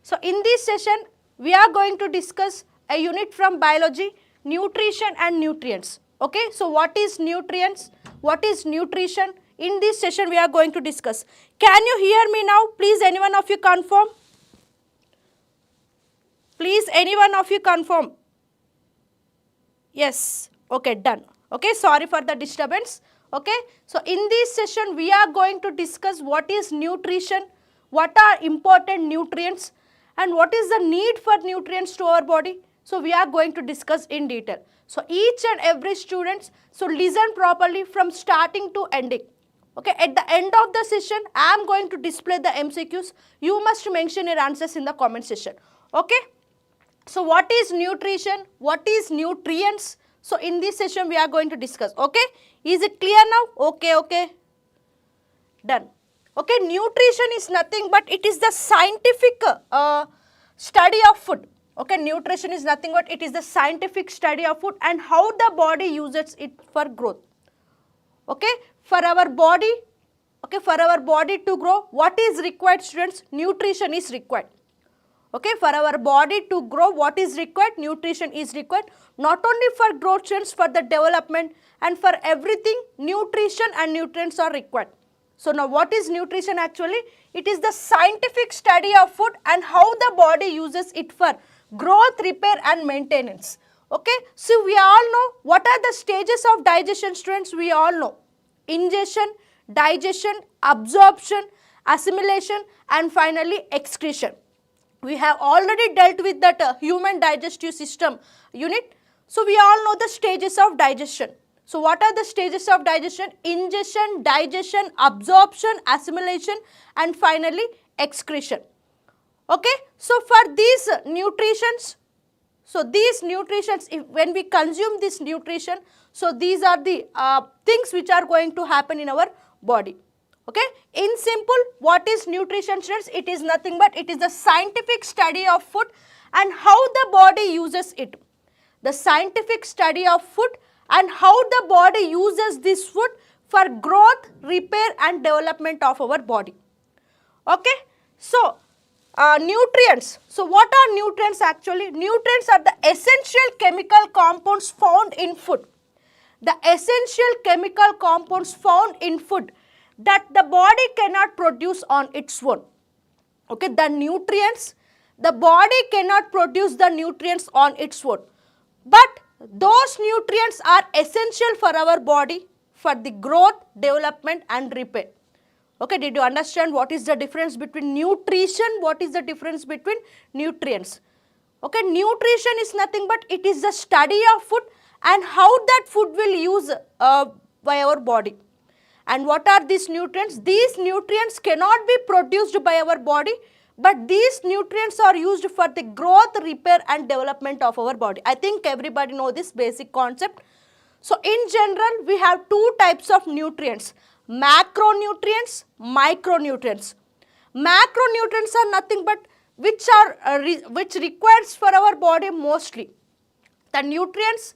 So in this session, we are going to discuss a unit from biology, nutrition and nutrients. Okay, so what is nutrients? What is nutrition? In this session, we are going to discuss. Can you hear me now? Please, anyone of you confirm? Please, anyone of you confirm? Yes. Okay, done. Okay, sorry for the disturbance. Okay, so in this session, we are going to discuss what is nutrition, what are important nutrients, and what is the need for nutrients to our body. So we are going to discuss in detail. So each and every student, so listen properly from starting to ending. Okay, at the end of the session, I am going to display the MCQs. You must mention your answers in the comment section. Okay, so what is nutrition? What is nutrients? So in this session, we are going to discuss. Okay, is it clear now? Okay, done. Okay, nutrition is nothing but it is the scientific study of food. Okay, nutrition is nothing but it is the scientific study of food and how the body uses it for growth. Okay, for our body, to grow, what is required, students? Nutrition is required. Okay, for our body to grow, what is required? Nutrition is required. Not only for growth, students, for the development and for everything, nutrition and nutrients are required. So now what is nutrition actually? It is the scientific study of food and how the body uses it for growth, repair and maintenance. Okay, so we all know what are the stages of digestion, students. We all know ingestion, digestion, absorption, assimilation and finally excretion. We have already dealt with that human digestive system unit. So we all know the stages of digestion. So what are the stages of digestion? Ingestion, digestion, absorption, assimilation and finally excretion. Okay, so for these nutritions, when we consume this nutrition, so these are the things which are going to happen in our body. Okay, in simple, what is nutrition, students? It is nothing but it is the scientific study of food and how the body uses it. The scientific study of food and how the body uses this food for growth, repair and development of our body. Okay, so nutrients. So what are nutrients actually? Nutrients are the essential chemical compounds found in food. The essential chemical compounds found in food that the body cannot produce on its own. Okay, the nutrients, the body cannot produce the nutrients on its own. But those nutrients are essential for our body for the growth, development and repair. Okay, did you understand what is the difference between nutrition? What is the difference between nutrients? Okay, nutrition is nothing but it is the study of food and how that food will use by our body. And what are these nutrients? These nutrients cannot be produced by our body, but these nutrients are used for the growth, repair and development of our body. I think everybody know this basic concept. So in general, we have two types of nutrients, macronutrients, micronutrients. Macronutrients are nothing but which requires for our body mostly. The nutrients,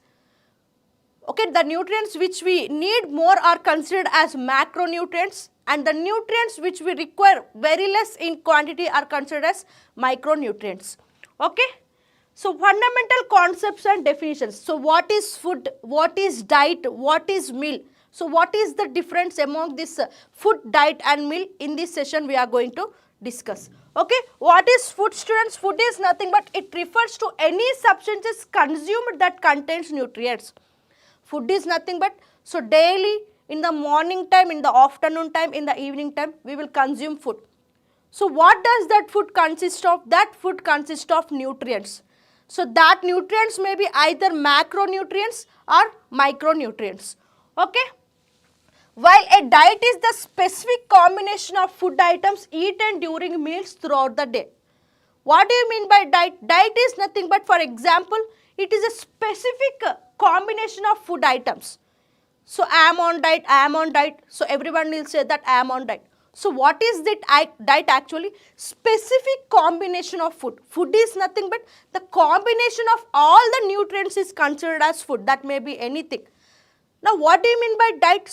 okay, the nutrients which we need more are considered as macronutrients and the nutrients which we require very less in quantity are considered as micronutrients. Okay, so fundamental concepts and definitions. So what is food, what is diet, what is meal? So what is the difference among this food, diet and meal? In this session we are going to discuss. Okay, what is food, students? Food is nothing but it refers to any substances consumed that contains nutrients. Food is nothing but, so daily in the morning time, in the afternoon time, in the evening time, we will consume food. So what does that food consist of? That food consists of nutrients. So that nutrients may be either macronutrients or micronutrients. Okay. While a diet is the specific combination of food items eaten during meals throughout the day. What do you mean by diet? Diet is nothing but, for example, it is a specific combination of food items. So I am on diet, so everyone will say that I am on diet. So what is that diet actually? Specific combination of food. Food is nothing but the combination of all the nutrients is considered as food. That may be anything. Now what do you mean by diet?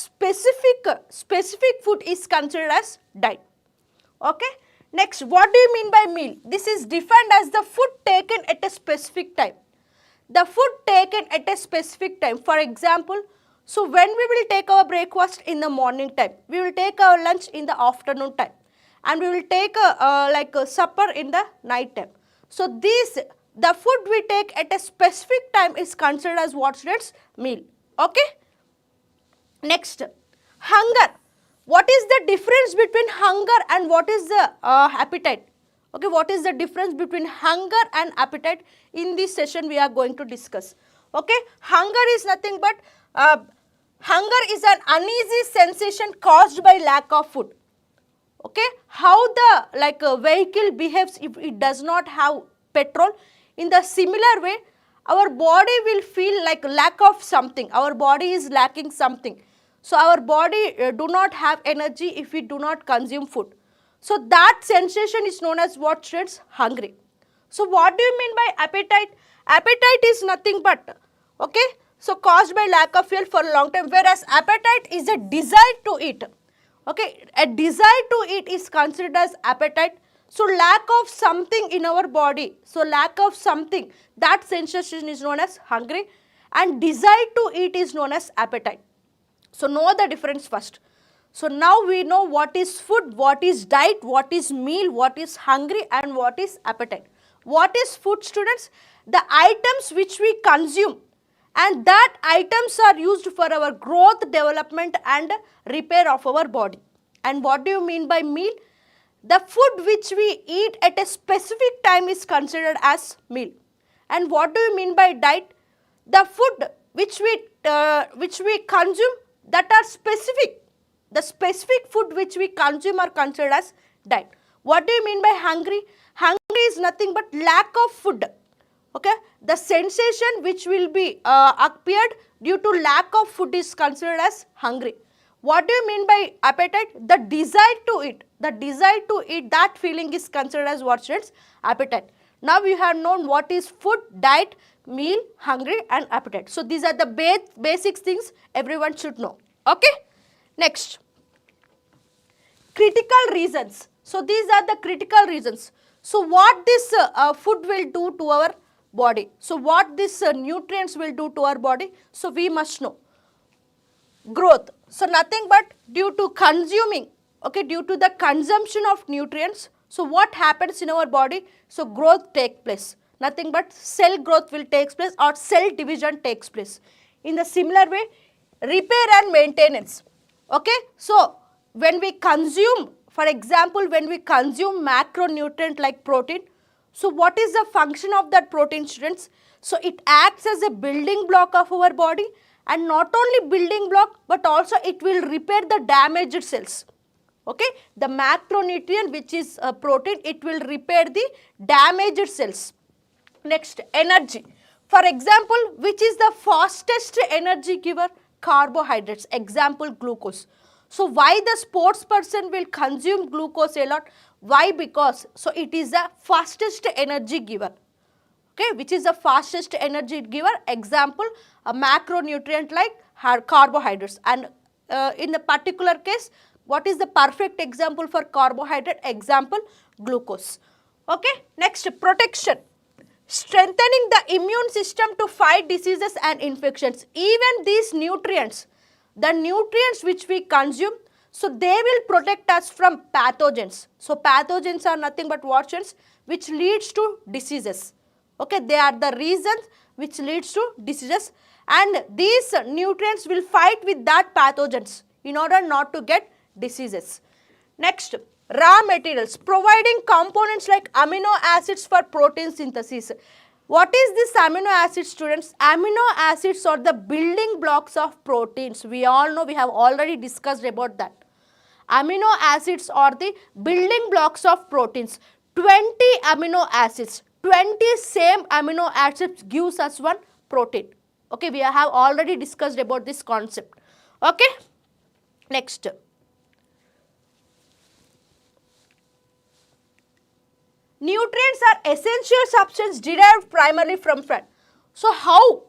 Specific food is considered as diet. Okay. Next, what do you mean by meal? This is defined as the food taken at a specific time. The food taken at a specific time. For example, so when we will take our breakfast in the morning time, we will take our lunch in the afternoon time, and we will take a supper in the night time. So the food we take at a specific time is considered as what, students? Meal. Okay. Next, hunger. What is the difference between hunger and what is the appetite? Okay, what is the difference between hunger and appetite? In this session we are going to discuss. Okay, hunger is nothing but hunger is an uneasy sensation caused by lack of food. Okay, how the vehicle behaves if it does not have petrol, in the similar way our body will feel like lack of something. Our body is lacking something. So our body do not have energy if we do not consume food. So that sensation is known as what, students? Hungry. So what do you mean by appetite? Appetite is nothing but, okay, so caused by lack of fuel for a long time, whereas appetite is a desire to eat. Okay, a desire to eat is considered as appetite. So lack of something in our body, so lack of something, that sensation is known as hungry, and desire to eat is known as appetite. So know the difference first. So now we know what is food, what is diet, what is meal, what is hungry, and what is appetite. What is food, students? The items which we consume, and that items are used for our growth, development and repair of our body. And what do you mean by meal? The food which we eat at a specific time is considered as meal. And what do you mean by diet? The food which we consume that are specific. The specific food which we consume are considered as diet. What do you mean by hungry? Hungry is nothing but lack of food. Okay, the sensation which will be appeared due to lack of food is considered as hungry. What do you mean by appetite? The desire to eat. The desire to eat, that feeling is considered as what, students? Appetite. Now you have known what is food, diet, meal, hungry and appetite. So these are the basic things everyone should know. Okay. Next, critical reasons. So these are the critical reasons. So what this food will do to our body. So what this nutrients will do to our body. So we must know. Growth. So nothing but due to consuming, okay, due to the consumption of nutrients. So what happens in our body? So growth takes place. Nothing but cell growth will take place or cell division takes place. In the similar way, repair and maintenance. Okay, so when we consume, for example, when we consume macronutrient like protein, so what is the function of that protein, students? So it acts as a building block of our body, and not only building block but also it will repair the damaged cells. Okay, the macronutrient which is protein, it will repair the damaged cells. Next, energy. For example, which is the fastest energy giver? Carbohydrates. Example, glucose. So why the sports person will consume glucose a lot? Why? Because so it is the fastest energy giver. Okay, which is the fastest energy giver? Example, a macronutrient like carbohydrates. And in the particular case, what is the perfect example for carbohydrate? Example, glucose. Okay, next, protection. Strengthening the immune system to fight diseases and infections. Even these nutrients, the nutrients which we consume, so they will protect us from pathogens. So pathogens are nothing but what, which leads to diseases. Okay, they are the reasons which leads to diseases, and these nutrients will fight with that pathogens in order not to get diseases. Next, raw materials, providing components like amino acids for protein synthesis. What is this amino acids, students? Amino acids are the building blocks of proteins. We all know, we have already discussed about that. Amino acids are the building blocks of proteins. 20 amino acids, 20 same amino acids gives us one protein. Okay, we have already discussed about this concept. Okay, next. Nutrients are essential substances derived primarily from fat. So how?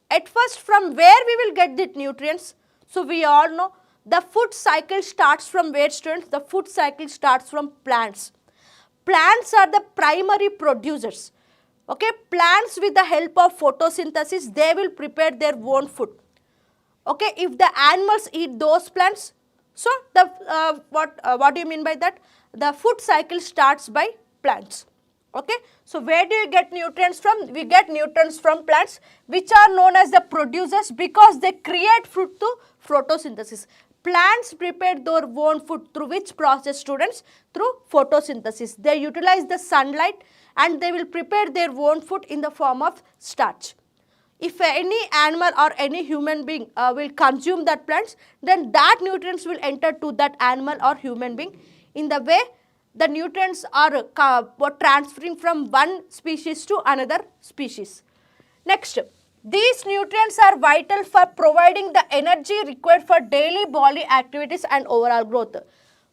At first, from where we will get the nutrients? So we all know The food cycle starts from where, students? The food cycle starts from plants. Plants are the primary producers. Okay, plants with the help of photosynthesis, they will prepare their own food. Okay, if the animals eat those plants, so the what do you mean by that? The food cycle starts by plants. Okay, so where do you get nutrients from? We get nutrients from plants, which are known as the producers because they create food through photosynthesis. Plants prepare their own food through which process, students? Through photosynthesis. They utilize the sunlight and they will prepare their own food in the form of starch. If any animal or any human being will consume that plants, then that nutrients will enter to that animal or human being. In the way, the nutrients are transferring from one species to another species. Next, these nutrients are vital for providing the energy required for daily body activities and overall growth.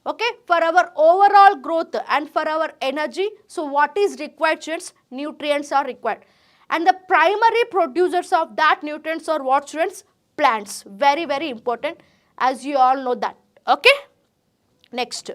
Okay, for our overall growth and for our energy, so what is required, students? Nutrients are required. And the primary producers of that nutrients are what, students? Plants. Very, very important, as you all know that. Okay, next.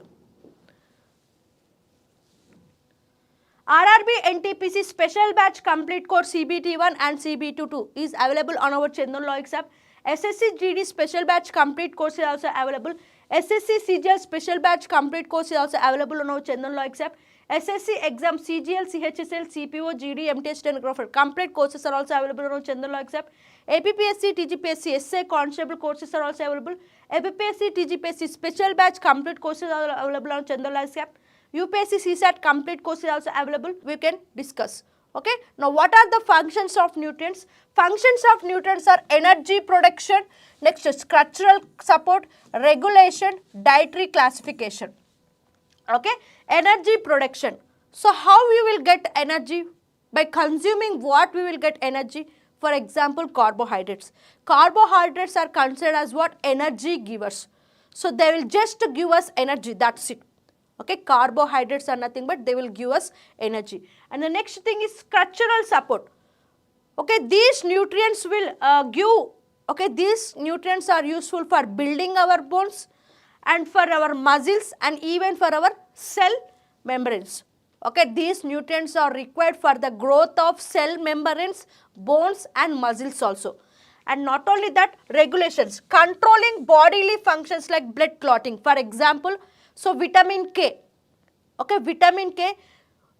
RRB NTPC Special Batch Complete Course CBT1 and CBT2 is available on our Chandan Loix app. SSC GD Special Batch Complete Course is also available. SSC CGL Special Batch Complete Course is also available on our Chandan Loix app. SSC Exam CGL, CHSL, CPO, GD, MTS Stenographer complete courses are also available on our Chandan Loix app. APPSC, TGPSC, SA Constable courses are also available. APPSC, TGPSC Special Batch Complete courses are available on Chandan Loix app. UPSC CSAT complete course is also available. We can discuss. Okay. Now, what are the functions of nutrients? Functions of nutrients are energy production, next structural support, regulation, dietary classification. Okay. Energy production. So, how we will get energy? By consuming what we will get energy? For example, carbohydrates. Carbohydrates are considered as what? Energy givers. So, they will just give us energy. That's it. Okay, carbohydrates are nothing but they will give us energy. And the next thing is structural support. Okay, these nutrients will these nutrients are useful for building our bones and for our muscles and even for our cell membranes. Okay, these nutrients are required for the growth of cell membranes, bones and muscles also. And not only that, regulations, controlling bodily functions like blood clotting. For example, so vitamin K, okay, vitamin K.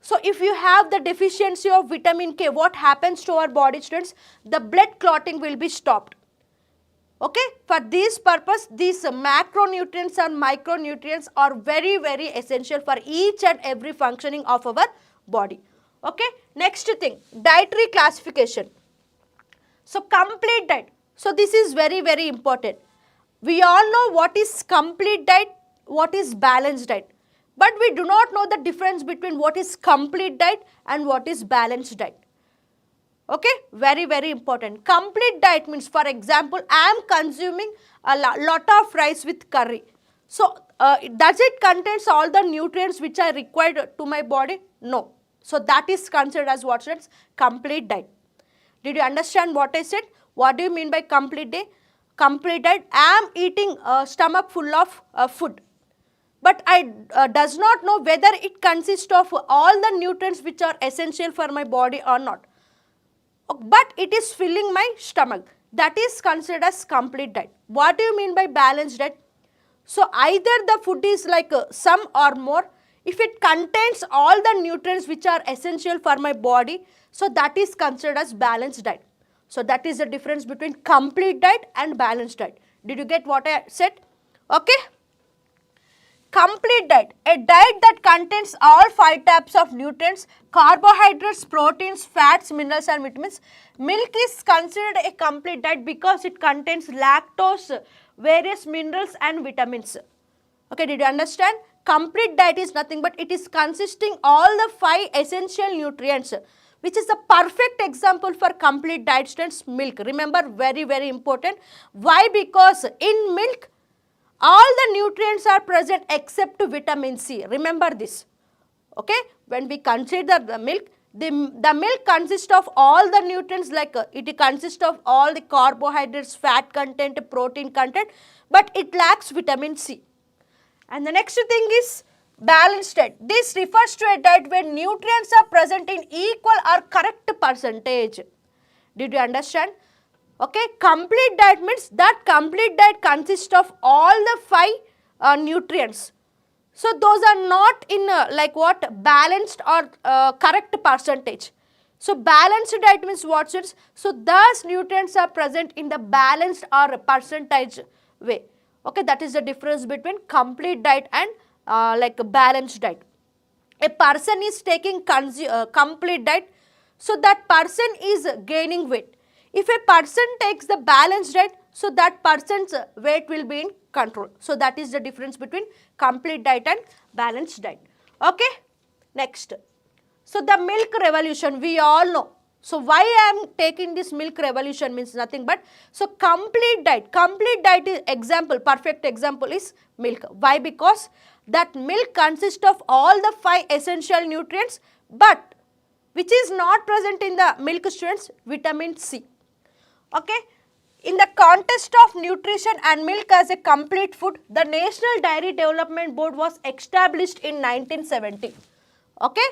So if you have the deficiency of vitamin K, what happens to our body, students? The blood clotting will be stopped. Okay, for this purpose, these macronutrients and micronutrients are very, very essential for each and every functioning of our body. Okay, next thing, dietary classification. So complete diet. So this is very, very important. We all know what is complete diet, what is balanced diet, but we do not know the difference between what is complete diet and what is balanced diet. Okay, very, very important. Complete diet means, for example, I am consuming a lot of rice with curry. So, does it contains all the nutrients which are required to my body? No. So, that is considered as what, students? Complete diet. Did you understand what I said? What do you mean by complete diet? Complete diet, I am eating a stomach full of food, but I does not know whether it consists of all the nutrients which are essential for my body or not. But it is filling my stomach. That is considered as complete diet. What do you mean by balanced diet? So, either the food is like some or more. If it contains all the nutrients which are essential for my body, so that is considered as balanced diet. So, that is the difference between complete diet and balanced diet. Did you get what I said? Okay. Complete diet, a diet that contains all 5 types of nutrients, carbohydrates, proteins, fats, minerals and vitamins. Milk is considered a complete diet because it contains lactose, various minerals and vitamins. Okay, did you understand? Complete diet is nothing but it is consisting all the 5 essential nutrients, which is the perfect example for complete diet, students, milk. Remember, very, very important. Why? Because in milk, all the nutrients are present except vitamin C. Remember this. Okay, when we consider the milk, the milk consists of all the nutrients, like it consists of all the carbohydrates, fat content, protein content, but it lacks vitamin C. And the next thing is balanced diet. This refers to a diet where nutrients are present in equal or correct percentage. Did you understand? Okay, complete diet means that complete diet consists of all the 5 nutrients. So those are not in like what, balanced or correct percentage. So balanced diet means what? So those nutrients are present in the balanced or percentage way. Okay, that is the difference between complete diet and like a balanced diet. A person is taking complete diet, so that person is gaining weight. If a person takes the balanced diet, so that person's weight will be in control. So that is the difference between complete diet and balanced diet. Okay, next. So the milk revolution, we all know. So why I am taking this milk revolution means nothing but, so complete diet is example, perfect example is milk. Why? Because that milk consists of all the 5 essential nutrients, but which is not present in the milk, students, vitamin C. Okay, in the context of nutrition and milk as a complete food, the National Dairy Development Board was established in 1970. Okay,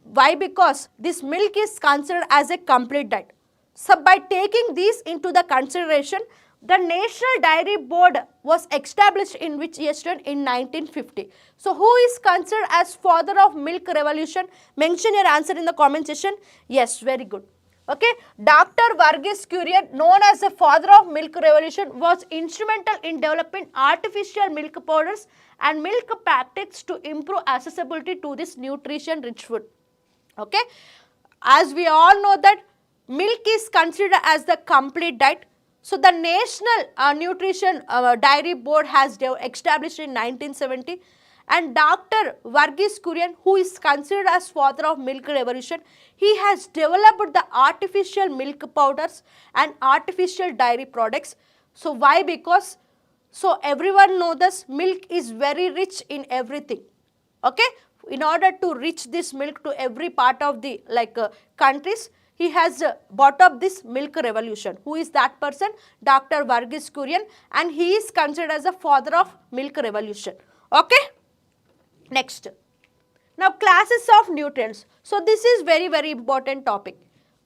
why? Because this milk is considered as a complete diet. So by taking these into the consideration, the National Dairy Board was established in which year, student? In 1950. So who is considered as father of milk revolution? Mention your answer in the comment section. Yes, very good. Okay, Dr. Varghese Kurian, known as the father of milk revolution, was instrumental in developing artificial milk powders and milk packets to improve accessibility to this nutrition rich food. Okay, as we all know that milk is considered as the complete diet. So the National Nutrition Dairy Board has established in 1970, and Dr. Varghese Kurian, who is considered as father of milk revolution, he has developed the artificial milk powders and artificial dairy products. So why? Because so everyone knows this milk is very rich in everything. Okay, in order to reach this milk to every part of the countries, he has brought up this milk revolution. Who is that person? Dr. Varghese Kurian, and he is considered as the father of milk revolution. Okay, next. Now classes of nutrients. So this is very important topic.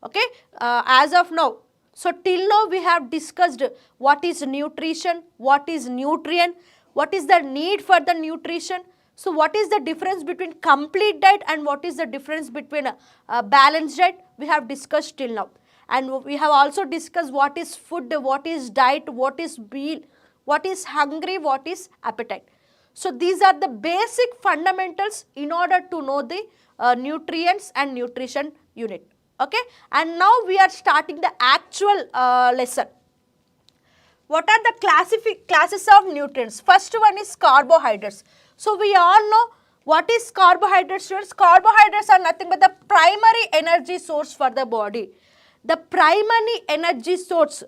Okay, as of now, so till now we have discussed what is nutrition, what is nutrient, what is the need for the nutrition. So what is the difference between complete diet and what is the difference between a balanced diet? We have discussed till now. And we have also discussed what is food, what is diet, what is meal, what is hungry, what is appetite. So these are the basic fundamentals in order to know the nutrients and nutrition unit. Okay, and now we are starting the actual lesson. What are the classes of nutrients? First one is carbohydrates. So we all know what is carbohydrates, students. Carbohydrates are nothing but the primary energy source for the body. The primary energy source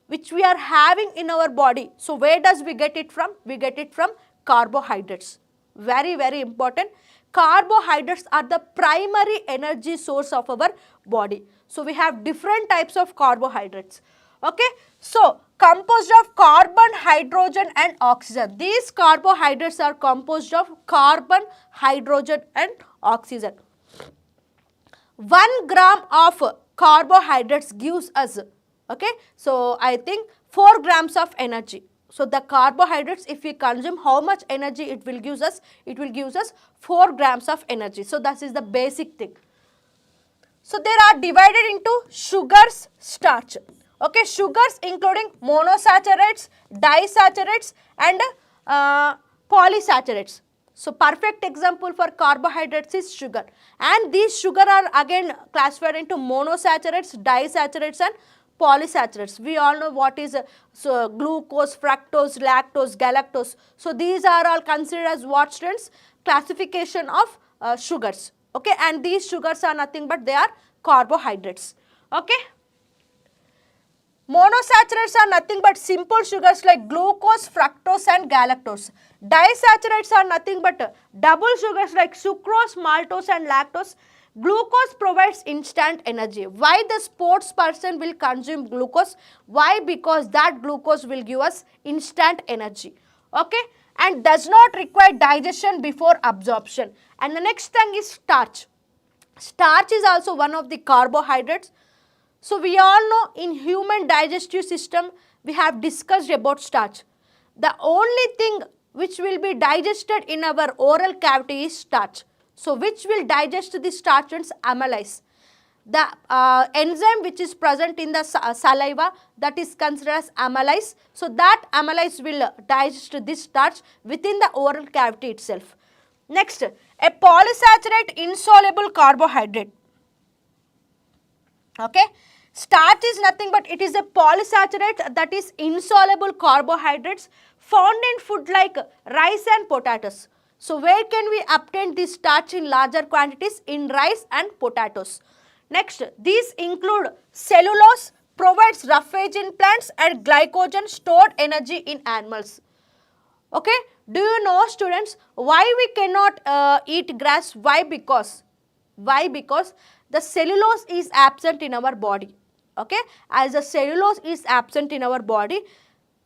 which we are having in our body. So where does we get it from? We get it from carbohydrates. Very important. Carbohydrates are the primary energy source of our body. So we have different types of carbohydrates. Okay, so composed of carbon, hydrogen and oxygen. These carbohydrates are composed of carbon, hydrogen and oxygen. 1 gram of carbohydrates gives us, okay, so I think 4 grams of energy. So the carbohydrates, if we consume, how much energy it will give us? It will give us 4 grams of energy. So that is the basic thing. So they are divided into sugars, starch. Okay, sugars including monosaccharides, disaccharides and polysaccharides. So perfect example for carbohydrates is sugar. And these sugar are again classified into monosaccharides, disaccharides and polysaccharides. We all know what is so glucose, fructose, lactose, galactose. So these are all considered as what, students? Classification of sugars. Okay, and these sugars are nothing but they are carbohydrates. Okay. Monosaccharides are nothing but simple sugars like glucose, fructose and galactose. Disaccharides are nothing but double sugars like sucrose, maltose and lactose. Glucose provides instant energy. Why the sports person will consume glucose? Why? Because that glucose will give us instant energy. Okay, and does not require digestion before absorption. And the next thing is starch. Starch is also one of the carbohydrates. So we all know in human digestive system we have discussed about starch. The only thing which will be digested in our oral cavity is starch. So which will digest the starch is amylase. The enzyme which is present in the saliva, that is considered as amylase. So that amylase will digest this starch within the oral cavity itself. Next, a polysaccharide insoluble carbohydrate. Okay, starch is nothing but it is a polysaccharide, that is insoluble carbohydrates found in food like rice and potatoes. So where can we obtain this starch in larger quantities? In rice and potatoes. Next, these include cellulose, provides roughage in plants, and glycogen, stored energy in animals. Okay, do you know, students, why we cannot eat grass? Why? Because the cellulose is absent in our body. Okay, as the cellulose is absent in our body,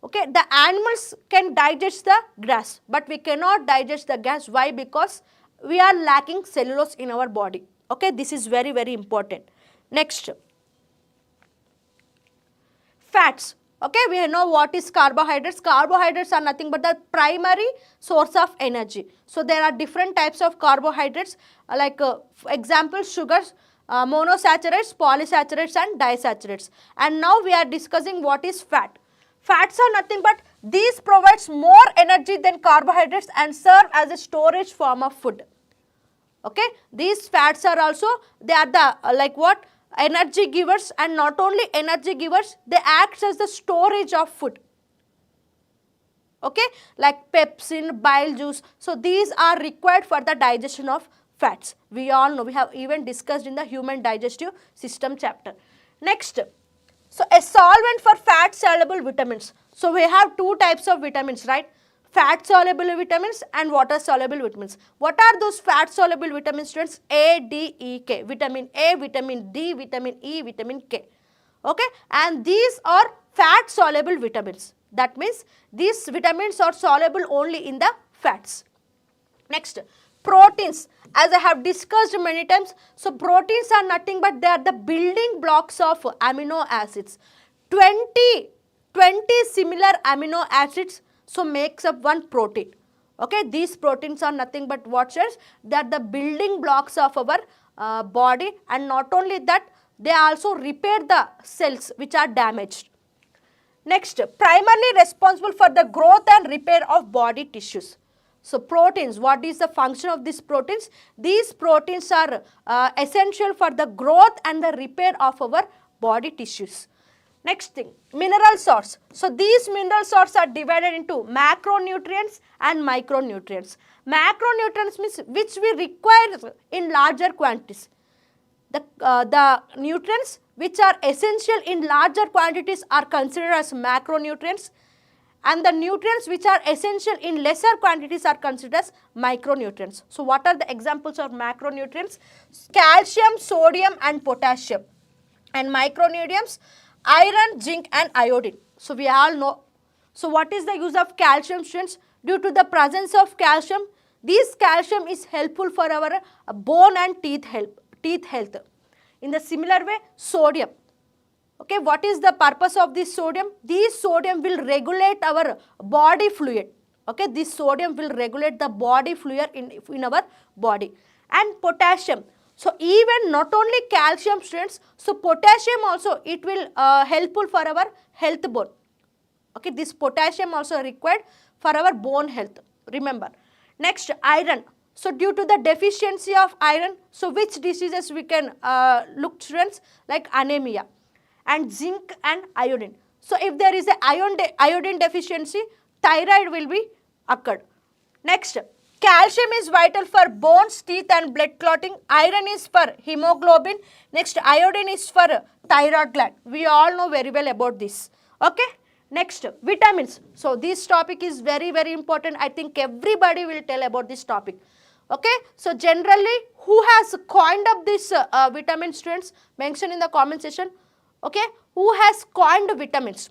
okay, the animals can digest the grass, but we cannot digest the grass. Why? Because we are lacking cellulose in our body. Okay, this is very, very important. Next, fats. Okay, we know what is carbohydrates. Carbohydrates are nothing but the primary source of energy. So there are different types of carbohydrates, like example sugars, monosaccharides, polysaccharides and disaccharides. And now we are discussing what is fat. Fats are nothing but these provides more energy than carbohydrates and serve as a storage form of food. Okay, these fats are also, they are the like what, energy givers, and not only energy givers, they act as the storage of food. Okay, like pepsin, bile juice. So these are required for the digestion of fats. We all know, we have even discussed in the human digestive system chapter. Next, so a solvent for fat soluble vitamins. So we have two types of vitamins, right? Fat soluble vitamins and water soluble vitamins. What are those fat soluble vitamins, students? A, D, E, K. Vitamin A, vitamin D, vitamin E, vitamin K. Okay, and these are fat soluble vitamins. That means these vitamins are soluble only in the fats. Next, proteins. As I have discussed many times, so proteins are nothing but they are the building blocks of amino acids. 20 similar amino acids so makes up one protein. Okay, these proteins are nothing but what, says they are the building blocks of our body, and not only that, they also repair the cells which are damaged. Next, primarily responsible for the growth and repair of body tissues. So proteins, what is the function of these proteins? These proteins are essential for the growth and the repair of our body tissues. Next thing, mineral source. So these mineral sources are divided into macronutrients and micronutrients. Macronutrients means which we require in larger quantities. The nutrients which are essential in larger quantities are considered as macronutrients, and the nutrients which are essential in lesser quantities are considered as micronutrients. So what are the examples of macronutrients? Calcium, sodium and potassium. And micronutrients, iron, zinc and iodine. So we all know. So what is the use of calcium, students? Due to the presence of calcium, this calcium is helpful for our bone and teeth health. In the similar way, sodium. Okay, what is the purpose of this sodium? This sodium will regulate our body fluid. Okay, this sodium will regulate the body fluid in our body. And potassium. So even not only calcium, students, so potassium also, it will helpful for our health bone. Okay, this potassium also required for our bone health. Remember. Next, iron. So due to the deficiency of iron, so which diseases we can look, students? Like anemia. And zinc and iodine. So if there is a iodine deficiency, thyroid will be occurred. Next, calcium is vital for bones, teeth and blood clotting. Iron is for hemoglobin. Next, iodine is for thyroid gland. We all know very well about this. Okay. Next, vitamins. So this topic is very, very important. I think everybody will tell about this topic. Okay, so generally who has coined up this vitamin, students? Mention in the comment section. Okay, who has coined vitamins?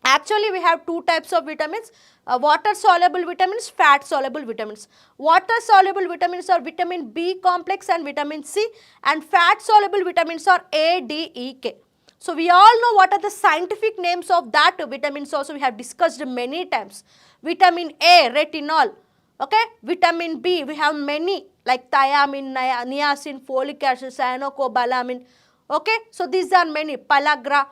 Actually, we have two types of vitamins, water soluble vitamins, fat soluble vitamins. Water soluble vitamins are vitamin B complex and vitamin C, and fat soluble vitamins are A, D, E, K. So we all know what are the scientific names of that vitamins also we have discussed many times. Vitamin A, retinol. Okay, vitamin B, we have many like thiamine, niacin, folic acid, cyanocobalamin. Okay, so these are many. Pellagra.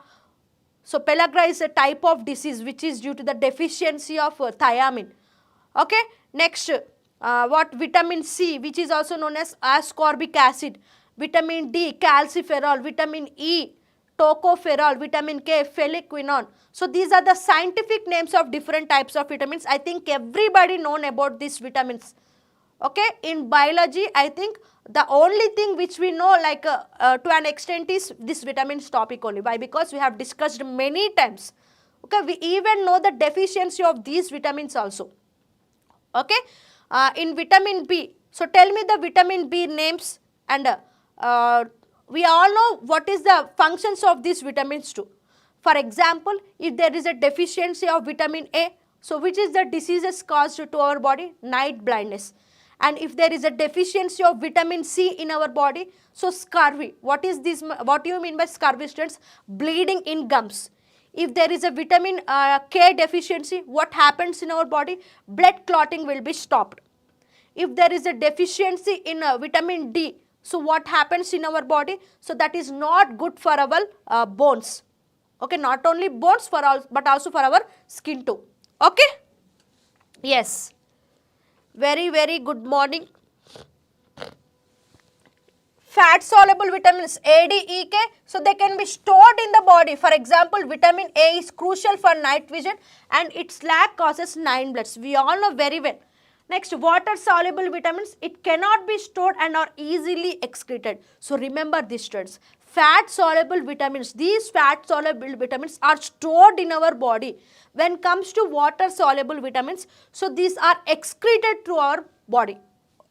So pellagra is a type of disease which is due to the deficiency of thiamine. Okay, next what vitamin C, which is also known as ascorbic acid, vitamin D, calciferol, vitamin E, tocopherol, vitamin K, pheliquinone. So these are the scientific names of different types of vitamins. I think everybody known about these vitamins. Okay, in biology, I think the only thing which we know like to an extent is this vitamins topic only. Why? Because we have discussed many times. Okay, we even know the deficiency of these vitamins also. Okay, in vitamin B, so tell me the vitamin B names, and we all know what is the functions of these vitamins too. For example, if there is a deficiency of vitamin A, so which is the diseases caused to our body? Night blindness. And if there is a deficiency of vitamin C in our body, so scurvy. What is this? What do you mean by scurvy, students? Bleeding in gums. If there is a vitamin K deficiency, what happens in our body? Blood clotting will be stopped. If there is a deficiency in vitamin D, so what happens in our body? So that is not good for our bones. Okay, not only bones for all, but also for our skin too. Okay? Yes. Very, very good morning. Fat soluble vitamins A, D, E, K, so they can be stored in the body. For example, vitamin A is crucial for night vision and its lack causes night bloods. We all know very well. Next, water soluble vitamins, it cannot be stored and are easily excreted. So remember this, students. Fat soluble vitamins, these fat soluble vitamins are stored in our body. When comes to water soluble vitamins, so these are excreted through our body,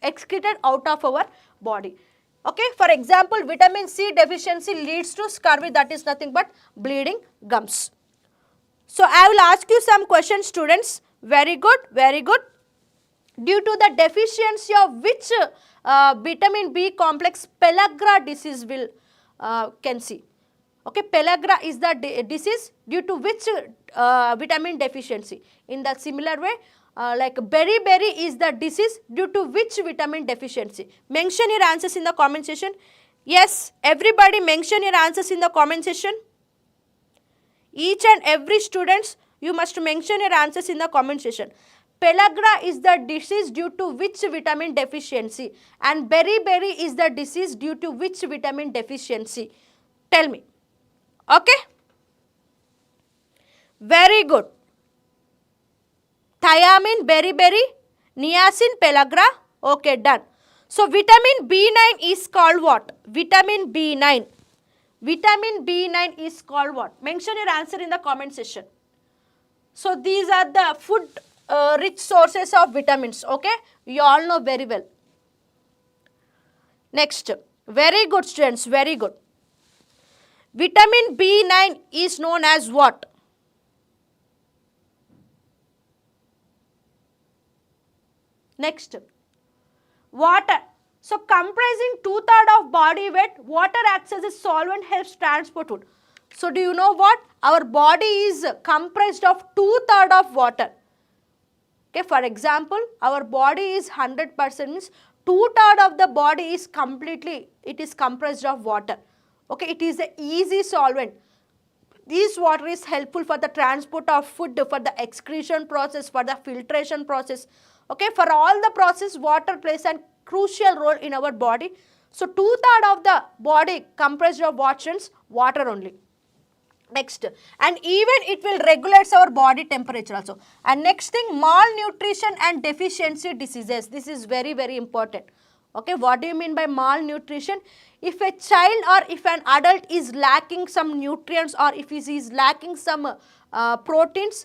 excreted out of our body. Okay, for example, vitamin C deficiency leads to scurvy, that is nothing but bleeding gums. So I will ask you some questions, students. Very good, very good. Due to the deficiency of which vitamin B complex pellagra disease will can see. Okay, pellagra is the disease due to which vitamin deficiency. In the similar way, like beriberi is the disease due to which vitamin deficiency. Mention your answers in the comment section. Yes, everybody mention your answers in the comment section. Each and every students, you must mention your answers in the comment section. Pellagra is the disease due to which vitamin deficiency, and beriberi is the disease due to which vitamin deficiency. Tell me. Okay? Very good. Thiamine, beriberi, niacin, pellagra. Okay, done. So vitamin B9 is called what? Vitamin B9. Vitamin B9 is called what? Mention your answer in the comment section. So these are the food rich sources of vitamins. Okay, you all know very well. Next, very good students, very good. Vitamin B9 is known as what? Next, water. So comprising 2/3 of body weight, water acts as a solvent, helps transport food. So do you know what? Our body is comprised of 2/3 of water. Okay, for example, our body is 100%, means 2/3 of the body is completely, it is comprised of water. Okay, it is an easy solvent. This water is helpful for the transport of food, for the excretion process, for the filtration process. Okay, for all the process, water plays a crucial role in our body. So 2/3 of the body comprised of water only. Next, and even it will regulate our body temperature also. And next thing, malnutrition and deficiency diseases. This is very, very important. Okay, what do you mean by malnutrition? If a child or if an adult is lacking some nutrients, or if he is lacking some proteins,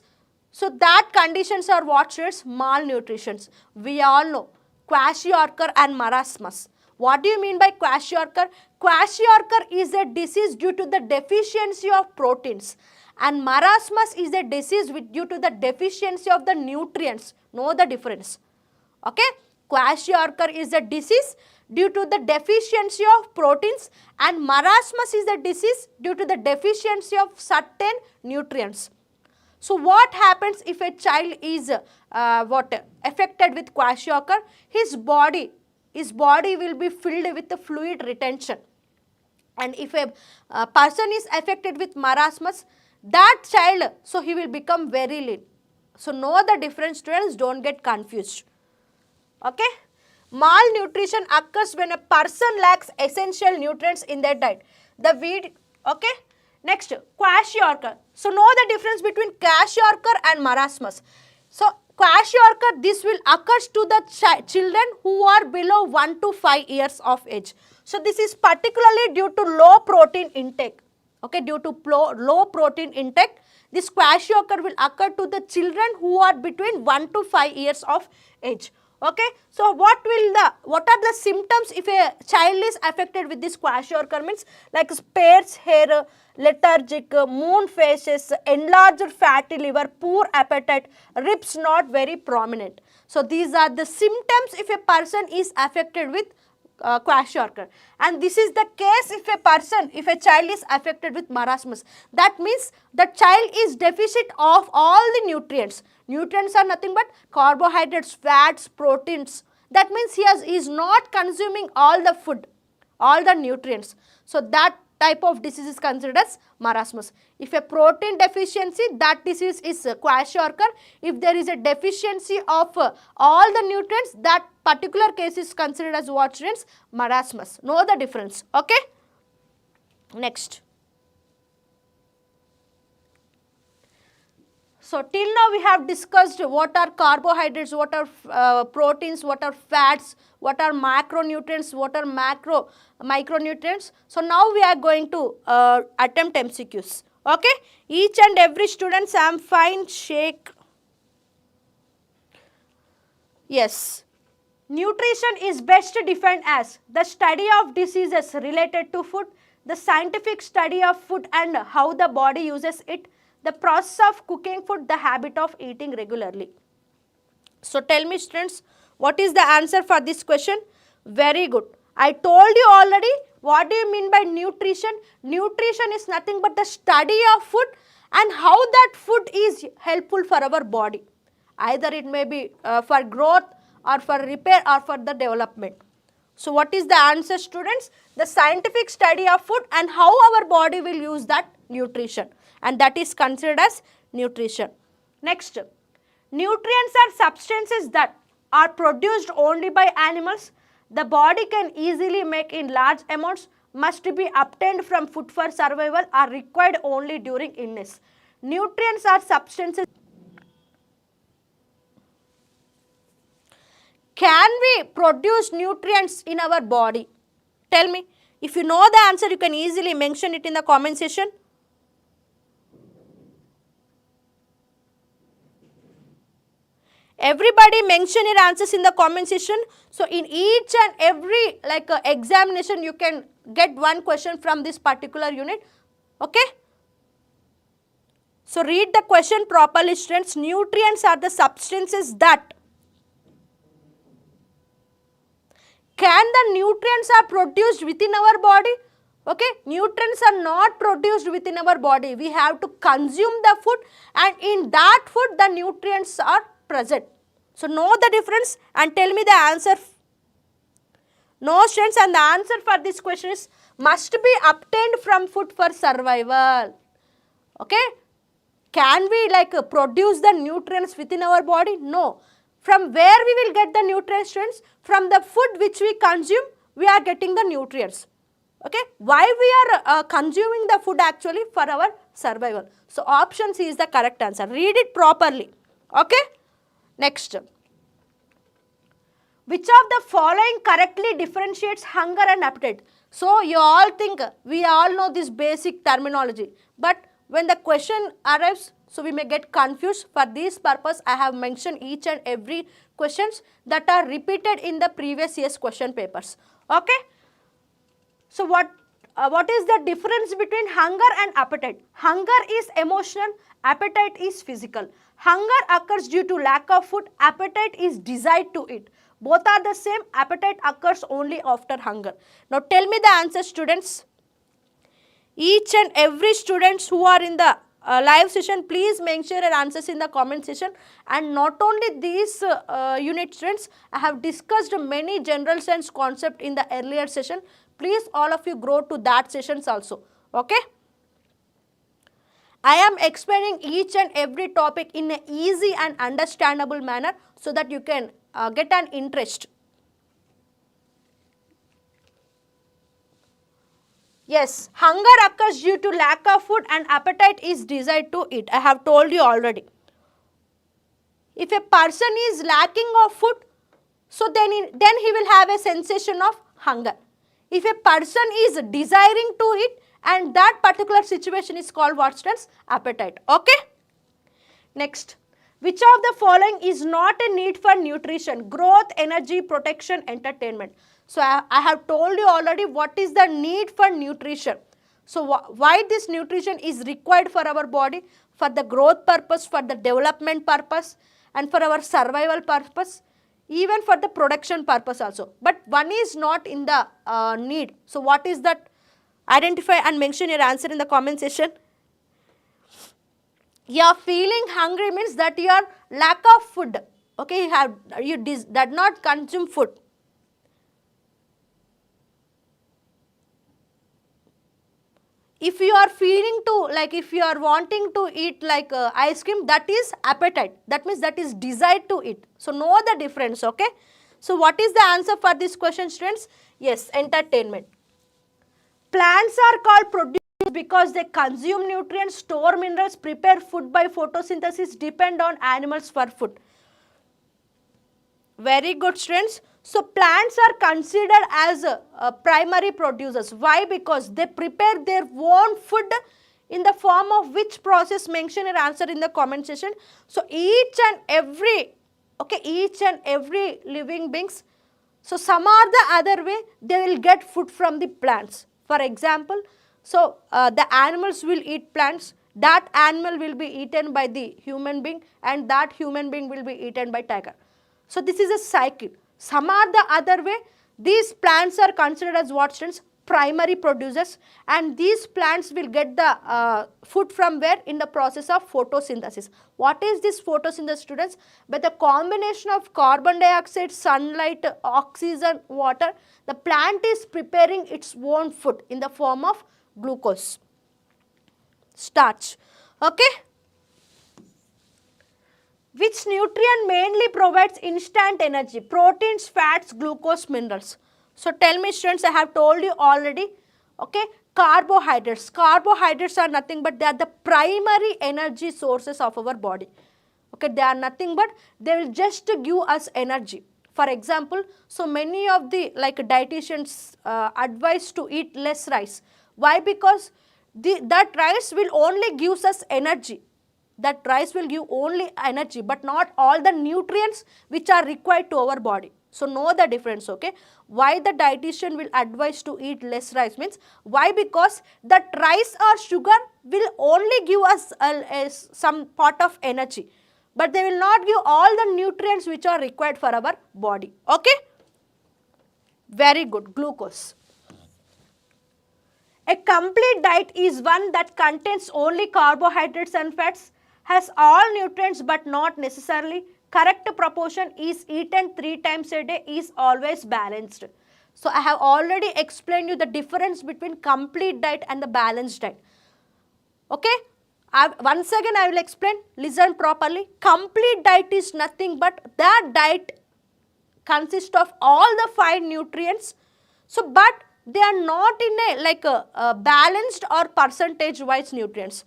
so that conditions are what? Malnutrition. We all know kwashiorkor and marasmus. What do you mean by kwashiorkor? Kwashiorkor is a disease due to the deficiency of proteins, and marasmus is a disease due to the deficiency of the nutrients. Know the difference. Okay? Kwashiorkor is a disease due to the deficiency of proteins, and marasmus is a disease due to the deficiency of certain nutrients. So what happens if a child is affected with kwashiorkor? His body will be filled with the fluid retention. And if a person is affected with marasmus, that child, so he will become very lean. So know the difference, students, don't get confused. Okay? Malnutrition occurs when a person lacks essential nutrients in their diet. Okay? Next, kwashiorkor. So know the difference between kwashiorkor and marasmus. So kwashiorkor, this will occur to the children who are below 1 to 5 years of age. So this is particularly due to low protein intake. Okay, due to low protein intake, this kwashiorkor will occur to the children who are between 1 to 5 years of age. Okay, so what are the symptoms if a child is affected with this kwashiorkor? Means like sparse hair, lethargic, moon faces, enlarged fatty liver, poor appetite, ribs not very prominent. So these are the symptoms if a person is affected with kwashiorkor. And this is the case if a child is affected with marasmus. That means the child is deficient of all the nutrients. Nutrients are nothing but carbohydrates, fats, proteins. That means he is not consuming all the food, all the nutrients. So that type of disease is considered as marasmus. If a protein deficiency, that disease is kwashiorkor. If there is a deficiency of all the nutrients, that particular case is considered as what, students? Marasmus. Know the difference. Okay? Next. So till now we have discussed what are carbohydrates, what are proteins, what are fats, what are macronutrients, what are micronutrients. So now we are going to attempt MCQs. Okay? Each and every student, Sam, fine, shake. Yes. Nutrition is best defined as the study of diseases related to food, the scientific study of food and how the body uses it, the process of cooking food, the habit of eating regularly. So tell me, students, what is the answer for this question? Very good. I told you already, what do you mean by nutrition? Nutrition is nothing but the study of food and how that food is helpful for our body. Either it may be for growth or for repair or for the development. So what is the answer, students? The scientific study of food and how our body will use that nutrition, and that is considered as nutrition. Next, nutrients are substances that are produced only by animals. The body can easily make in large amounts, must be obtained from food for survival, are required only during illness. Nutrients are substances. Can we produce nutrients in our body? Tell me. If you know the answer, you can easily mention it in the comment section. Everybody mention your answers in the comment section. So in each and every examination, you can get one question from this particular unit. Okay? So read the question properly, students. Nutrients are the substances that. Can the nutrients are produced within our body? Okay, nutrients are not produced within our body. We have to consume the food, and in that food the nutrients are present. So know the difference and tell me the answer. No, students, and the answer for this question is must be obtained from food for survival. Okay, can we produce the nutrients within our body? No. From where we will get the nutrients, students? From the food which we consume, we are getting the nutrients. Okay, why we are consuming the food actually? For our survival. So option C is the correct answer. Read it properly. Okay, next. Which of the following correctly differentiates hunger and appetite? So you all think, we all know this basic terminology, but when the question arrives, So we may get confused. For this purpose, I have mentioned each and every questions that are repeated in the previous year's question papers. Okay. So what is the difference between hunger and appetite? Hunger is emotional, appetite is physical. Hunger occurs due to lack of food, appetite is desire to eat. Both are the same, appetite occurs only after hunger. Now tell me the answer, students. Each and every students who are in the live session, please mention your answers in the comment section. And not only these unit students, I have discussed many general science concept in the earlier session. Please all of you go to that sessions also. Okay. I am explaining each and every topic in an easy and understandable manner so that you can get an interest. Yes, hunger occurs due to lack of food and appetite is desire to eat. I have told you already. If a person is lacking of food, so then he will have a sensation of hunger. If a person is desiring to eat, and that particular situation is called what, students? Appetite. Okay. Next, which of the following is not a need for nutrition? Growth, energy, protection, entertainment. So I have told you already what is the need for nutrition. So why this nutrition is required for our body? For the growth purpose, for the development purpose, and for our survival purpose, even for the production purpose also. But one is not in the need. So what is that? Identify and mention your answer in the comment section. You are feeling hungry means that you are lack of food. Okay, you did not consume food. If you are feeling to, like if you are wanting to eat like ice cream, that is appetite. That means that is desire to eat. So know the difference, okay. So what is the answer for this question, students? Yes, entertainment. Plants are called producers because they consume nutrients, store minerals, prepare food by photosynthesis, depend on animals for food. Very good, students. So plants are considered as primary producers. Why? Because they prepare their own food in the form of which process? Mention your answer in the comment section. So each and every living beings, so some or the other way they will get food from the plants. For example, so the animals will eat plants, that animal will be eaten by the human being, and that human being will be eaten by tiger. So this is a cycle. Some or the other way, these plants are considered as what, students? Primary producers, and these plants will get the food from where? In the process of photosynthesis. What is this photosynthesis, students? By the combination of carbon dioxide, sunlight, oxygen, water, the plant is preparing its own food in the form of glucose, starch. Okay. Which nutrient mainly provides instant energy? Proteins, fats, glucose, minerals. So tell me, students, I have told you already, okay, carbohydrates. Carbohydrates are nothing but they are the primary energy sources of our body. Okay, they are nothing but they will just give us energy. For example, so many of the dietitians advise to eat less rice. Why? Because that rice will only gives us energy. That rice will give only energy, but not all the nutrients which are required to our body. So know the difference, okay. Why the dietitian will advise to eat less rice means, why? Because that rice or sugar will only give us some part of energy, but they will not give all the nutrients which are required for our body, okay. Very good. Glucose. A complete diet is one that contains only carbohydrates and fats, has all nutrients but not necessarily. Correct proportion is eaten 3 times a day, is always balanced. So I have already explained you the difference between complete diet and the balanced diet. Okay. Once again I will explain. Listen properly. Complete diet is nothing but that diet consists of all the 5 nutrients. So but they are not in a balanced or percentage wise nutrients.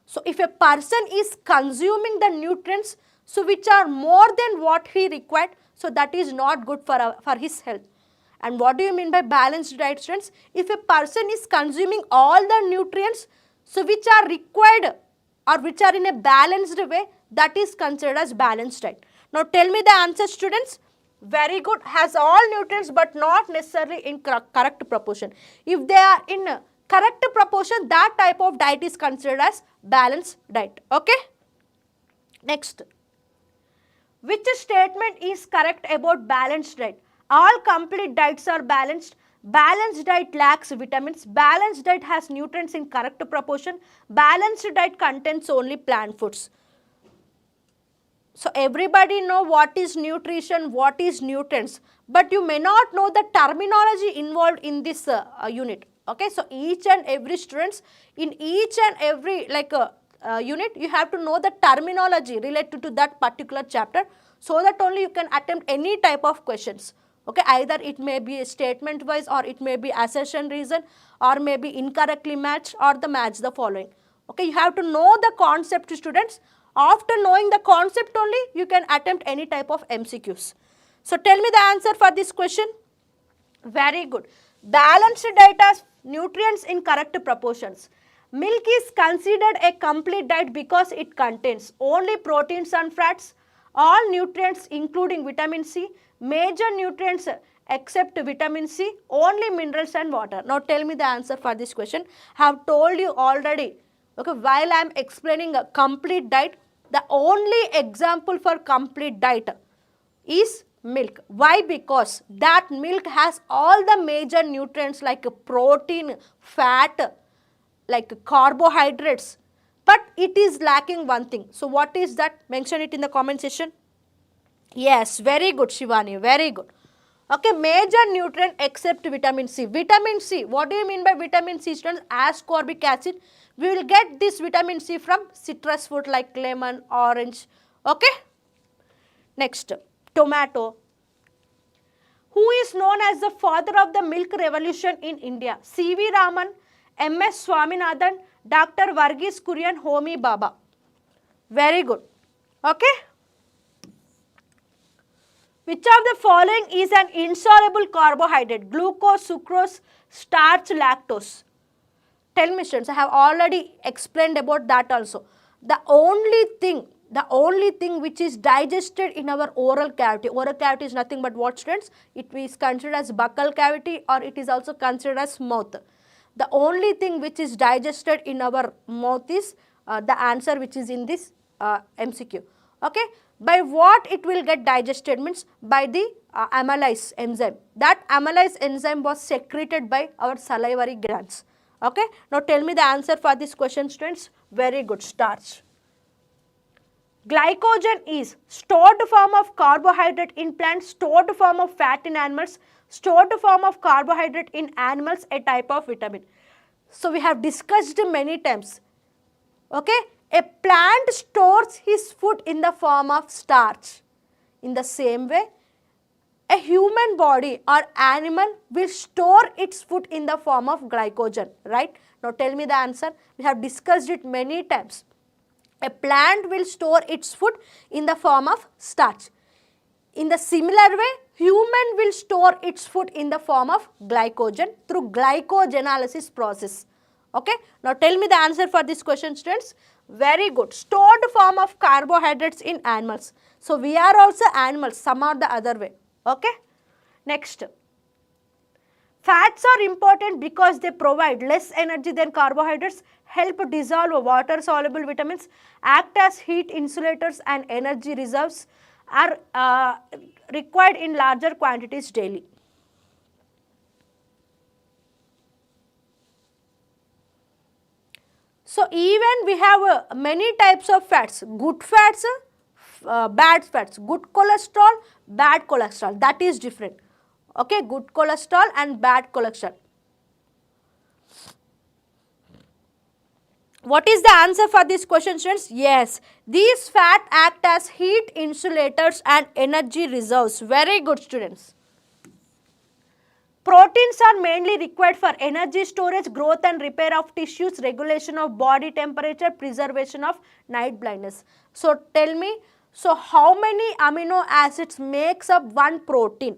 So if a person is consuming the nutrients, so which are more than what he required, so that is not good for his health. And what do you mean by balanced diet, students? If a person is consuming all the nutrients, so which are required or which are in a balanced way, that is considered as balanced diet. Now tell me the answer, students. Very good. Has all nutrients but not necessarily in correct proportion. If they are in correct proportion, that type of diet is considered as balanced diet. Okay. Next. Which statement is correct about balanced diet? All complete diets are balanced. Balanced diet lacks vitamins. Balanced diet has nutrients in correct proportion. Balanced diet contains only plant foods. So everybody know what is nutrition, what is nutrients, but you may not know the terminology involved in this unit. Okay, so each and every students, in each and every unit, you have to know the terminology related to that particular chapter, so that only you can attempt any type of questions. Okay, either it may be a statement wise, or it may be assertion reason, or maybe incorrectly match, or the match the following. Okay, you have to know the concept, students. After knowing the concept only, you can attempt any type of MCQs. So tell me the answer for this question. Very good. Balanced diet has nutrients in correct proportions. Milk is considered a complete diet because it contains only proteins and fats, all nutrients including vitamin C, major nutrients except vitamin C, only minerals and water. Now tell me the answer for this question. I have told you already, okay, while I am explaining a complete diet, the only example for complete diet is milk. Why? Because that milk has all the major nutrients like protein, fat, like carbohydrates, but it is lacking one thing. So what is that? Mention it in the comment section. Yes, very good, Shivani, very good. Okay, major nutrient except vitamin C. Vitamin C, what do you mean by vitamin C, students? Ascorbic acid. We will get this vitamin C from citrus fruit like lemon, orange. Okay. Next, tomato. Who is known as the father of the milk revolution in India? C.V. Raman, M.S. Swaminathan, Dr. Varghese Kurian, Homi Bhabha. Very good. Okay. Which of the following is an insoluble carbohydrate? Glucose, sucrose, starch, lactose. Tell me, students, I have already explained about that also. The only thing which is digested in our oral cavity is nothing but what, students? It is considered as buccal cavity, or it is also considered as mouth. The only thing which is digested in our mouth is the answer which is in this MCQ. Okay. By what it will get digested means by the amylase enzyme. That amylase enzyme was secreted by our salivary glands. Okay. Now tell me the answer for this question, students. Very good. Starch. Glycogen is stored form of carbohydrate in plants, stored form of fat in animals, stored form of carbohydrate in animals, a type of vitamin. So we have discussed many times. Okay. A plant stores his food in the form of starch. In the same way, a human body or animal will store its food in the form of glycogen, right? Now tell me the answer. We have discussed it many times. A plant will store its food in the form of starch. In the similar way, human will store its food in the form of glycogen through glycogenolysis process. Okay. Now tell me the answer for this question, students. Very good. Stored form of carbohydrates in animals. So we are also animals, some or the other way. Okay. Next. Fats are important because they provide less energy than carbohydrates, help dissolve water soluble vitamins, act as heat insulators, and energy reserves are required in larger quantities daily. So even we have many types of fats, good fats, bad fats, good cholesterol, bad cholesterol, that is different. Okay, good cholesterol and bad cholesterol. What is the answer for this question, students? Yes, these fats act as heat insulators and energy reserves. Very good, students. Proteins are mainly required for energy storage, growth and repair of tissues, regulation of body temperature, preservation of night blindness. So tell me, so how many amino acids makes up one protein?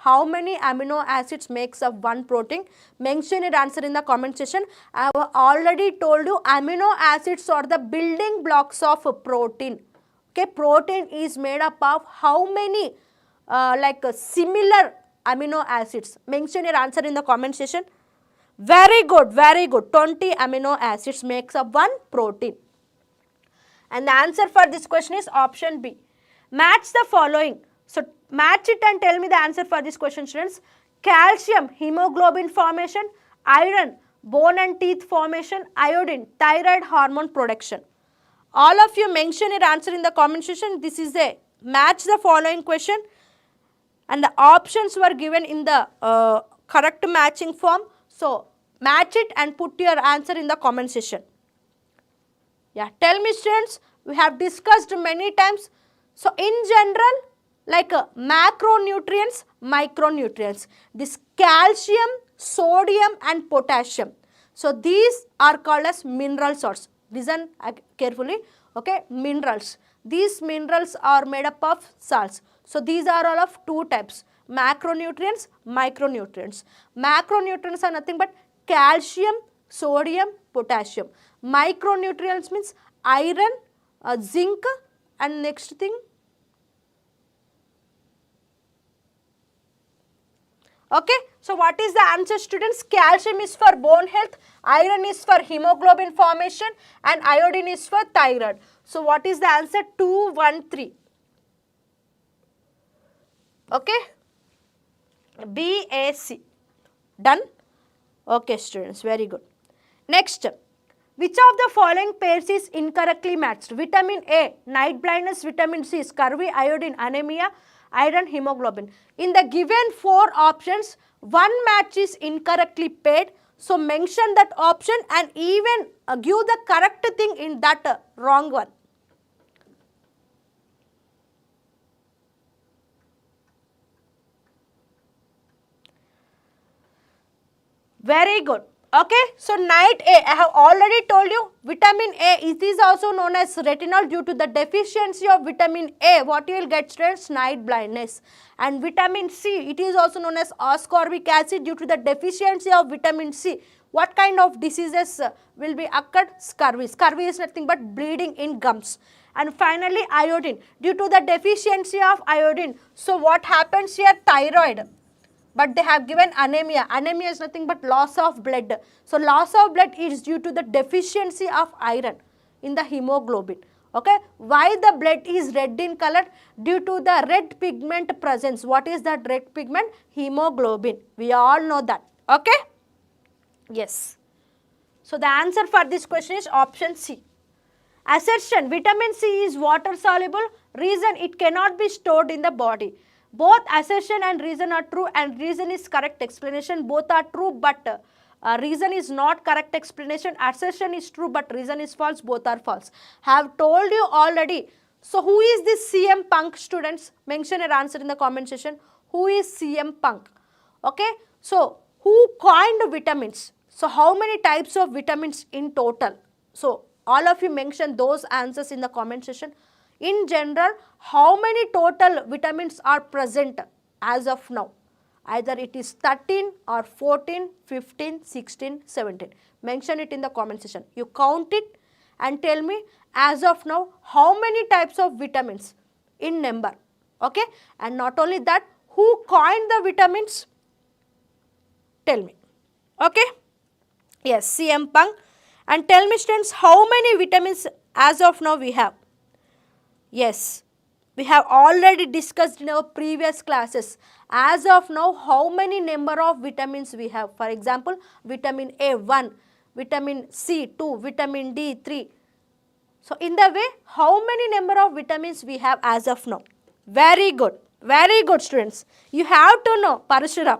how many amino acids makes up one protein? Mention your answer in the comment section. I have already told you amino acids are the building blocks of a protein. Okay, protein is made up of how many similar amino acids? Mention your answer in the comment section. Very good, very good. 20 amino acids makes up one protein. And the answer for this question is option B. Match the following. So, match it and tell me the answer for this question, students. Calcium, hemoglobin formation. Iron, bone and teeth formation. Iodine, thyroid hormone production. All of you mention your answer in the comment section. This is a match the following question. And the options were given in the correct matching form. So, match it and put your answer in the comment section. Yeah, tell me students, we have discussed many times. So, in general, like macronutrients, micronutrients, this calcium, sodium and potassium. So, these are called as mineral salts. Listen carefully, okay, minerals. These minerals are made up of salts. So, these are all of two types, macronutrients, micronutrients. Macronutrients are nothing but calcium, sodium, potassium. Micronutrients means iron, zinc and next thing. Okay, so what is the answer students? Calcium is for bone health, iron is for hemoglobin formation and iodine is for thyroid. So what is the answer? 213. Okay, BAC. Done? Okay students, very good. Next, which of the following pairs is incorrectly matched? Vitamin A, night blindness. Vitamin C, scurvy, iodine, anemia, iron, hemoglobin. In the given 4 options, one match is incorrectly paired. So, mention that option and even give the correct thing in that wrong one. Very good. Okay, so night A, I have already told you vitamin A, it is also known as retinol. Due to the deficiency of vitamin A, what you will get students? Night blindness. And vitamin C, it is also known as ascorbic acid. Due to the deficiency of vitamin C, what kind of diseases will be occurred? Scurvy. Scurvy is nothing but bleeding in gums. And finally iodine, due to the deficiency of iodine, so what happens here? Thyroid. But they have given anemia. Anemia is nothing but loss of blood. So, loss of blood is due to the deficiency of iron in the hemoglobin. Okay. Why the blood is red in color? Due to the red pigment presence. What is that red pigment? Hemoglobin. We all know that. Okay. Yes. So, the answer for this question is option C. Assertion, vitamin C is water soluble. Reason, it cannot be stored in the body. Both assertion and reason are true and reason is correct explanation. Both are true but reason is not correct explanation. Assertion is true but reason is false. Both are false. Have told you already. So, who is this CM Punk students? Mention your answer in the comment section. Who is CM Punk? Okay. So, who coined vitamins? So, how many types of vitamins in total? So, all of you mention those answers in the comment section. In general, how many total vitamins are present as of now? Either it is 13 or 14, 15, 16, 17. Mention it in the comment section. You count it and tell me as of now how many types of vitamins in number. Okay? And not only that, who coined the vitamins? Tell me. Okay? Yes, CM Pang. And tell me students, how many vitamins as of now we have? Yes, we have already discussed in our previous classes. As of now, how many number of vitamins we have? For example, vitamin A 1, vitamin C 2, vitamin D 3. So, in the way, how many number of vitamins we have as of now? Very good students. You have to know, Parashuram.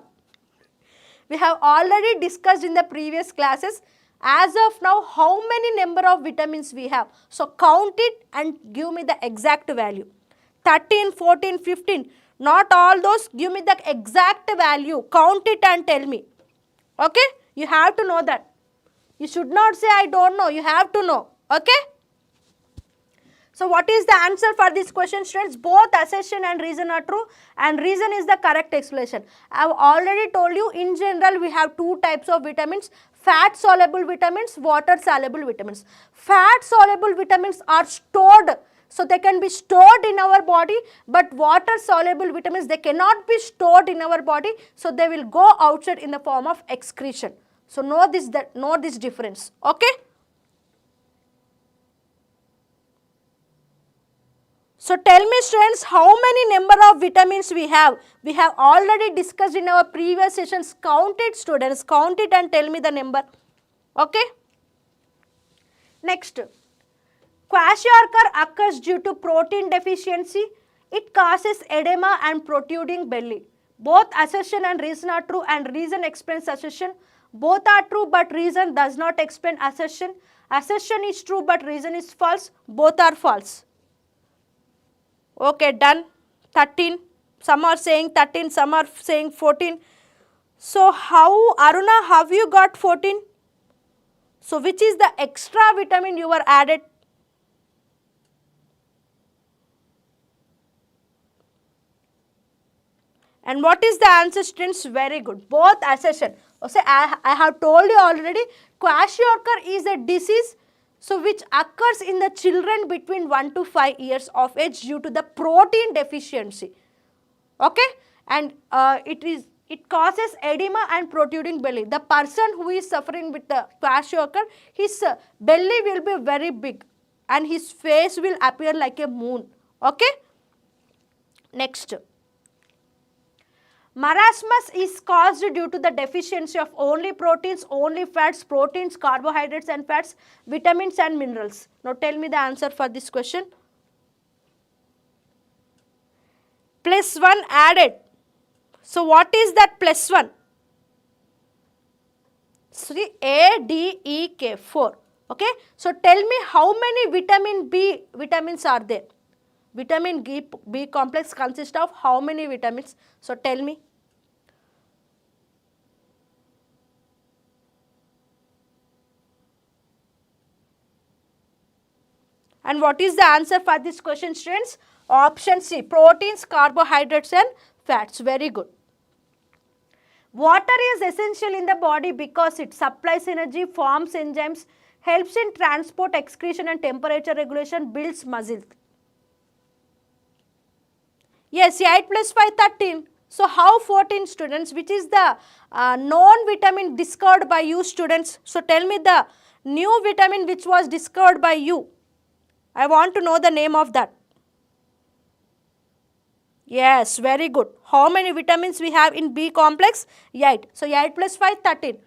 We have already discussed in the previous classes. As of now, how many number of vitamins we have? So, count it and give me the exact value. 13, 14, 15. Not all those. Give me the exact value. Count it and tell me. Okay? You have to know that. You should not say, I don't know. You have to know. Okay? So what is the answer for this question, students? Both assertion and reason are true, and reason is the correct explanation. I have already told you, in general we have two types of vitamins: fat soluble vitamins, water soluble vitamins. Fat soluble vitamins are stored, so they can be stored in our body, but water soluble vitamins, they cannot be stored in our body, so they will go outside in the form of excretion. So know this difference. Okay. So tell me, students, how many number of vitamins we have? We have already discussed in our previous sessions. Count it, students, count it and tell me the number. Okay. Next, kwashiorkor occurs due to protein deficiency. It causes edema and protruding belly. Both assertion and reason are true, and reason explains assertion. Both are true, but reason does not explain assertion. Assertion is true, but reason is false. Both are false. Okay, done. 13. Some are saying 13, some are saying 14. So how, Aruna, have you got 14? So which is the extra vitamin you were added? And what is the answer, students? Very good. Both assertion. Okay, I have told you already, kwashiorkor is a disease, so which occurs in the children between 1 to 5 years of age due to the protein deficiency. Okay, and it causes edema and protruding belly. The person who is suffering with the kwashiorkor, his belly will be very big and his face will appear like a moon. Okay. Next. Marasmus is caused due to the deficiency of only proteins, only fats, proteins, carbohydrates and fats, vitamins and minerals. Now tell me the answer for this question. Plus 1 added. So what is that plus 1? See, A, D, E, K, 4. Okay. So tell me how many vitamin B vitamins are there? Vitamin B complex consists of how many vitamins? So tell me. And what is the answer for this question, students? Option C, proteins, carbohydrates and fats. Very good. Water is essential in the body because it supplies energy, forms enzymes, helps in transport, excretion and temperature regulation, builds muscle. Yes, 8 plus 5, 13. So how 14, students? Which is the known vitamin discovered by you, students? So tell me the new vitamin which was discovered by you. I want to know the name of that. Yes, very good. How many vitamins we have in B complex? 8. So 8 plus 5, 13.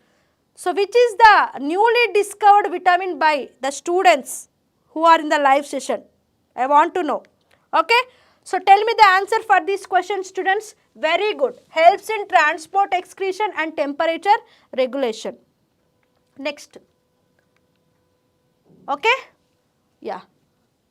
So which is the newly discovered vitamin by the students who are in the live session? I want to know. Okay. So tell me the answer for this question, students. Very good. Helps in transport, excretion and temperature regulation. Next. Okay. Yeah.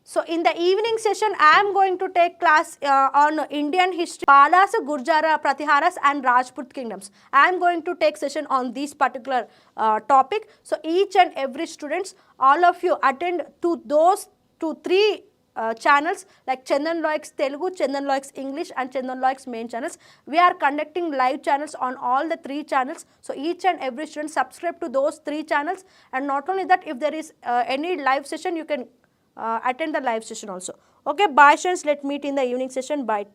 So in the evening session, I am going to take class on Indian history, Palas, Gurjara, Pratiharas and Rajput kingdoms. I am going to take session on this particular topic. So each and every students, all of you attend to those 2-3 channels like Chandan Likes Telugu, Chandan Likes English and Chandan Likes main channels. We are conducting live channels on all the 3 channels. So each and every student subscribe to those 3 channels, and not only that, if there is any live session, you can attend the live session also. Okay, bye students, let's meet in the evening session. Bye.